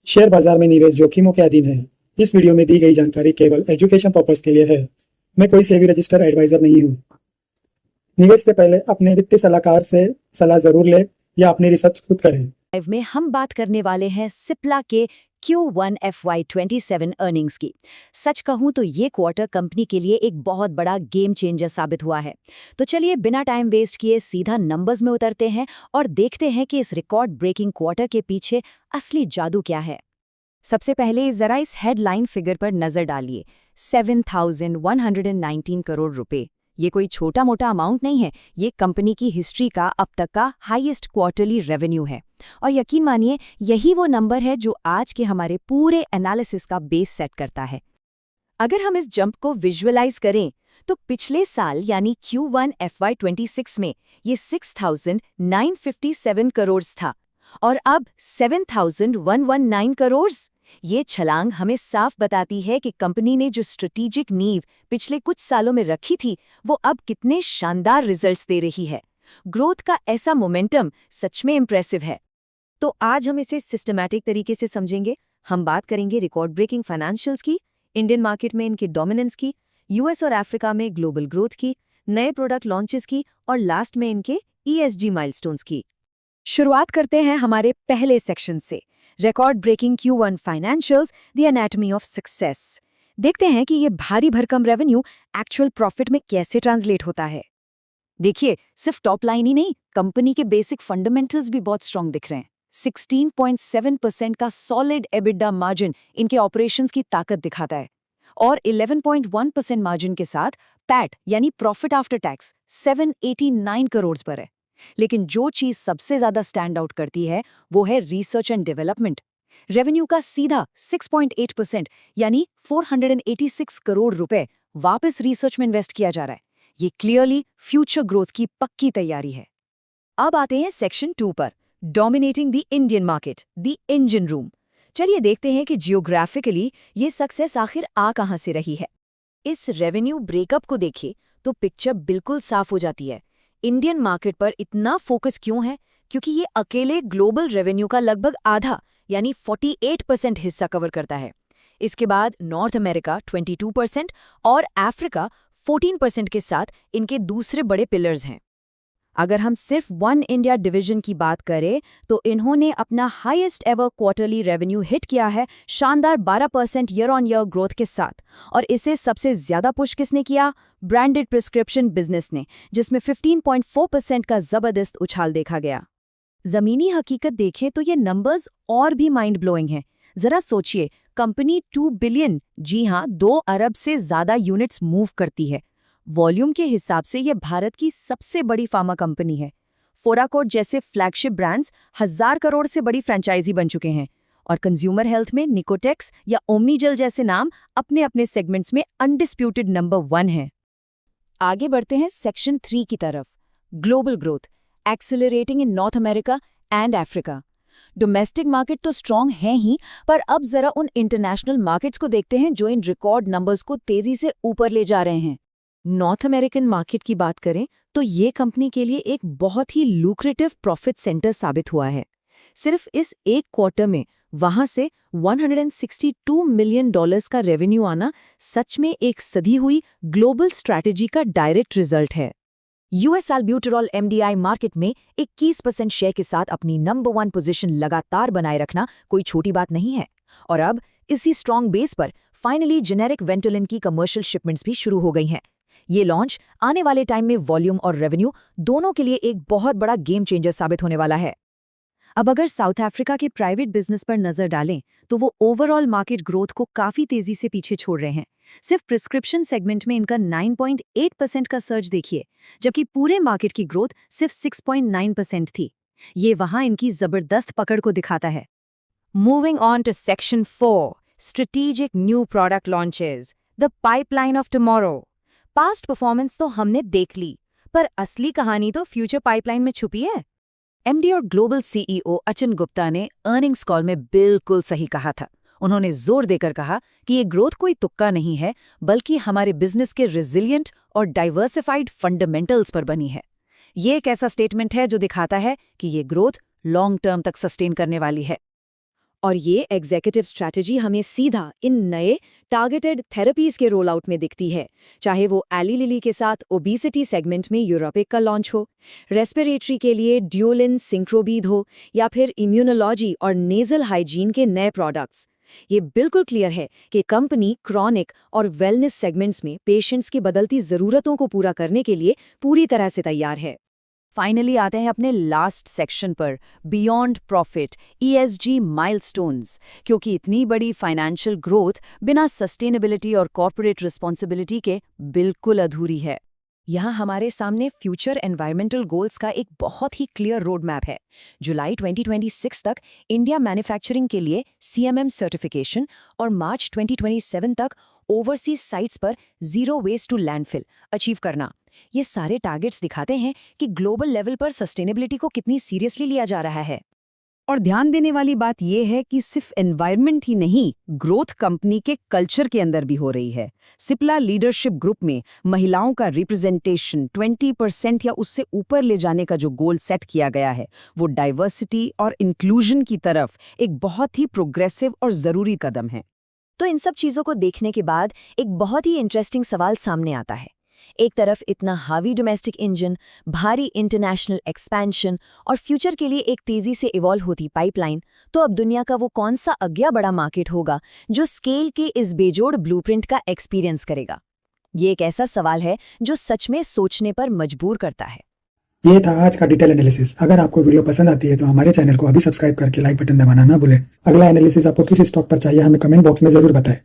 Share बाजार में निवेश जोखिमों के अधीन है। इस वीडियो में दी गई जानकारी केवल एजुकेशन पर्पस के लिए है। मैं कोई सेबी रजिस्टर्ड एडवाइजर नहीं हूँ। निवेश से पहले अपने वित्तीय सलाहकार से सलाह जरूर लें या अपनी रिसर्च खुद करें। लाइव में हम बात करने वाले हैं सिप्ला के Q1 FY27 अर्निंग्स की। सच कहूं तो ये क्वार्टर कंपनी के लिए एक बहुत बड़ा गेम चेंजर साबित हुआ है। तो चलिए बिना टाइम वेस्ट किए सीधा नंबर्स में उतरते हैं और देखते हैं कि इस रिकॉर्ड ब्रेकिंग क्वार्टर के पीछे असली जादू क्या है। सबसे पहले जरा इस हेडलाइन फिगर पर नजर डालिए, 7,119 करोड़ रुपए। ये कोई छोटा मोटा अमाउंट नहीं है, ये कंपनी की हिस्ट्री का अब तक का हाईएस्ट क्वार्टरली रेवेन्यू है। और यकीन मानिए यही वो नंबर है जो आज के हमारे पूरे एनालिसिस का बेस सेट करता है। अगर हम इस जंप को विजुअलाइज करें तो पिछले साल यानी Q1 FY26 में ये 6,957 करोड़ था और अब 7,119 करोड़। ये छलांग हमें साफ बताती है कि कंपनी ने जो स्ट्रेटेजिक नींव पिछले कुछ सालों में रखी थी वो अब कितने शानदार रिजल्ट्स दे रही है। ग्रोथ का ऐसा मोमेंटम सच में इम्प्रेसिव है। तो आज हम इसे सिस्टमैटिक तरीके से समझेंगे। हम बात करेंगे रिकॉर्ड ब्रेकिंग फाइनेंशियल्स की, इंडियन मार्केट में इनकी डोमिनेंस की, यूएस और अफ्रीका में ग्लोबल ग्रोथ की, नए प्रोडक्ट लॉन्चेस की और लास्ट में इनके ESG माइलस्टोन्स की। शुरुआत करते हैं हमारे पहले सेक्शन से, record breaking Q1 financials, the anatomy of success. देखते हैं कि ये भारी भरकम रेवेन्यू एक्चुअल प्रॉफिट में कैसे ट्रांसलेट होता है। देखिए, सिर्फ टॉप लाइन ही नहीं, कंपनी के बेसिक फंडामेंटल्स भी बहुत स्ट्रांग दिख रहे हैं। 16.7% का सॉलिड एबिडा मार्जिन इनके ऑपरेशंस की ताकत दिखाता है और 11.1% मार्जिन के साथ पैट यानी प्रॉफिट आफ्टर टैक्स 789 करोड़ पर है। लेकिन जो चीज सबसे ज्यादा स्टैंड आउट करती है वो है रिसर्च एंड डेवलपमेंट। रेवेन्यू का सीधा 6.8% यानी 486 करोड़ रुपए वापस रिसर्च में इन्वेस्ट किया जा रहा है। ये क्लियरली फ्यूचर ग्रोथ की पक्की तैयारी है। अब आते हैं सेक्शन 2 पर, dominating the Indian market, the engine room. चलिए देखते हैं कि जियोग्राफिकली ये सक्सेस आखिर आ कहां से रही है। इस रेवेन्यू ब्रेकअप को देखिए तो पिक्चर बिल्कुल साफ हो जाती है। इंडियन मार्केट पर इतना फोकस क्यों है? क्योंकि ये अकेले ग्लोबल रेवेन्यू का लगभग आधा यानी 48% हिस्सा कवर करता है। इसके बाद नॉर्थ अमेरिका 22% और अफ्रीका 14% के साथ इनके दूसरे बड़े पिलर्स हैं। अगर हम सिर्फ वन इंडिया डिवीजन की बात करें तो इन्होंने अपना highest ever quarterly revenue hit किया है शानदार 12% ईयर ऑन ईयर ग्रोथ के साथ। और इसे सबसे ज्यादा पुश किसने किया? ब्रांडेड प्रिस्क्रिप्शन बिजनेस ने, जिसमें 15.4% का जबरदस्त उछाल देखा गया। जमीनी हकीकत देखें तो ये नंबर्स और भी माइंड ब्लोइंग हैं। जरा सोचिए, कंपनी 2 बिलियन, जी हाँ 2 अरब से ज्यादा यूनिट्स मूव करती है। वॉल्यूम के हिसाब से ये भारत की सबसे बड़ी फार्मा कंपनी है। फोराकोट जैसे फ्लैगशिप ब्रांड्स 1,000 करोड़ से बड़ी फ्रेंचाइजी बन चुके हैं और कंज्यूमर हेल्थ में निकोटेक्स या ओमनीजेल जैसे नाम अपने अपने सेगमेंट्स में अनडिस्प्यूटेड नंबर 1 हैं। आगे बढ़ते हैं सेक्शन 3 की तरफ, global growth, accelerating in north America and Africa. Domestic market तो स्ट्रांग है ही, पर अब जरा उन इंटरनेशनल मार्केट्स को देखते हैं जो इन रिकॉर्ड नंबर्स को तेजी से ऊपर ले जा रहे हैं। नॉर्थ अमेरिकन मार्केट की बात करें तो ये कंपनी के लिए एक बहुत ही लुक्रेटिव प्रॉफिट सेंटर साबित हुआ है। सिर्फ इस एक क्वार्टर में वहां से $162 मिलियन का रेवेन्यू आना सच में एक सधी हुई ग्लोबल स्ट्रैटेजी का डायरेक्ट रिजल्ट है। यूएस साल्ब्यूटेरॉल MDI मार्केट में 21% शेयर के साथ अपनी नंबर 1 पोजीशन लगातार बनाए रखना कोई छोटी बात नहीं है। और अब इसी स्ट्रॉन्ग बेस पर फाइनली जेनेरिक वेंटोलिन की कमर्शियल शिपमेंट्स भी शुरू हो गई हैं। ये लॉन्च आने वाले टाइम में वॉल्यूम और रेवेन्यू दोनों के लिए एक बहुत बड़ा गेम चेंजर साबित होने वाला है। अब अगर साउथ अफ्रीका के प्राइवेट बिजनेस पर नजर डालें तो वो ओवरऑल मार्केट ग्रोथ को काफी तेजी से पीछे छोड़ रहे हैं। सिर्फ प्रिस्क्रिप्शन सेगमेंट में इनका 9.8% का सर्ज देखिए, जबकि पूरे मार्केट की ग्रोथ सिर्फ 6.9% थी। ये वहां इनकी जबरदस्त पकड़ को दिखाता है। Moving on to section 4, strategic new product launches, the pipeline of tomorrow. Past performance तो हमने देख ली, पर असली कहानी तो फ्यूचर पाइपलाइन में छुपी है। MD और ग्लोबल CEO अचिन गुप्ता ने अर्निंग्स कॉल में बिल्कुल सही कहा था। उन्होंने जोर देकर कहा कि ये ग्रोथ कोई तुक्का नहीं है, बल्कि हमारे बिजनेस के रिजिलियंट और डाइवर्सिफाइड फंडामेंटल्स पर बनी है। ये एक ऐसा स्टेटमेंट है जो दिखाता है कि ये ग्रोथ लॉन्ग टर्म तक सस्टेन करने वाली है। और ये एग्जीक्यूटिव स्ट्रैटेजी हमें सीधा इन नए टारगेटेड थेरेपीज के रोल आउट में दिखती है, चाहे वो एली लिली के साथ ओबेसिटी सेगमेंट में यूरोपिक का लॉन्च हो, रेस्पिरेटरी के लिए ड्यूलिन सिंक्रोबीड हो, या फिर इम्यूनोलॉजी और नेजल हाइजीन के नए प्रोडक्ट्स। ये बिल्कुल क्लियर है कि कंपनी क्रॉनिक और वेलनेस सेगमेंट्स में पेशेंट्स की बदलती ज़रूरतों को पूरा करने के लिए पूरी तरह से तैयार है। फाइनली आते हैं अपने लास्ट सेक्शन पर, बियॉन्ड प्रॉफिट ESG माइलस्टोन्स, क्योंकि इतनी बड़ी फाइनेंशियल ग्रोथ बिना सस्टेनेबिलिटी और कॉर्पोरेट रिस्पॉन्सिबिलिटी के बिल्कुल अधूरी है। यहाँ हमारे सामने फ्यूचर एनवायरमेंटल गोल्स का एक बहुत ही क्लियर रोड मैप है। जुलाई 2026 तक इंडिया मैन्युफैक्चरिंग के लिए CMM सर्टिफिकेशन और मार्च 2027 तक ओवरसीज साइट्स पर zero waste to landfill achieve करना। ये सारे टारगेट्स दिखाते हैं कि ग्लोबल लेवल पर सस्टेनेबिलिटी को कितनी सीरियसली लिया जा रहा है। और ध्यान देने वाली बात यह है कि सिर्फ एनवायरनमेंट ही नहीं, ग्रोथ कंपनी के कल्चर के अंदर भी हो रही है। सिप्ला लीडरशिप ग्रुप में महिलाओं का रिप्रेजेंटेशन 20% या उससे ऊपर ले जाने का जो गोल सेट किया गया है, वो डाइवर्सिटी और इंक्लूजन की तरफ एक बहुत ही प्रोग्रेसिव और ज़रूरी कदम है। तो इन सब चीज़ों को देखने के बाद एक बहुत ही इंटरेस्टिंग सवाल सामने आता है। एक तरफ इतना हावी डोमेस्टिक इंजन, भारी इंटरनेशनल एक्सपेंशन और फ्यूचर के लिए एक तेजी से इवॉल्व होती पाइपलाइन, तो अब दुनिया का वो कौन सा अगला बड़ा मार्केट होगा जो स्केल के इस बेजोड़ ब्लूप्रिंट का एक्सपीरियंस करेगा? ये एक ऐसा सवाल है जो सच में सोचने पर मजबूर करता है। ये था आज का डिटेल एनालिसिस। अगर आपको वीडियो पसंद आती है तो हमारे चैनल को अभी सब्सक्राइब करके लाइक बटन दबाना ना भूलें। अगला एनालिसिस आपको किस स्टॉक पर चाहिए हमें कमेंट बॉक्स में जरूर बताएं।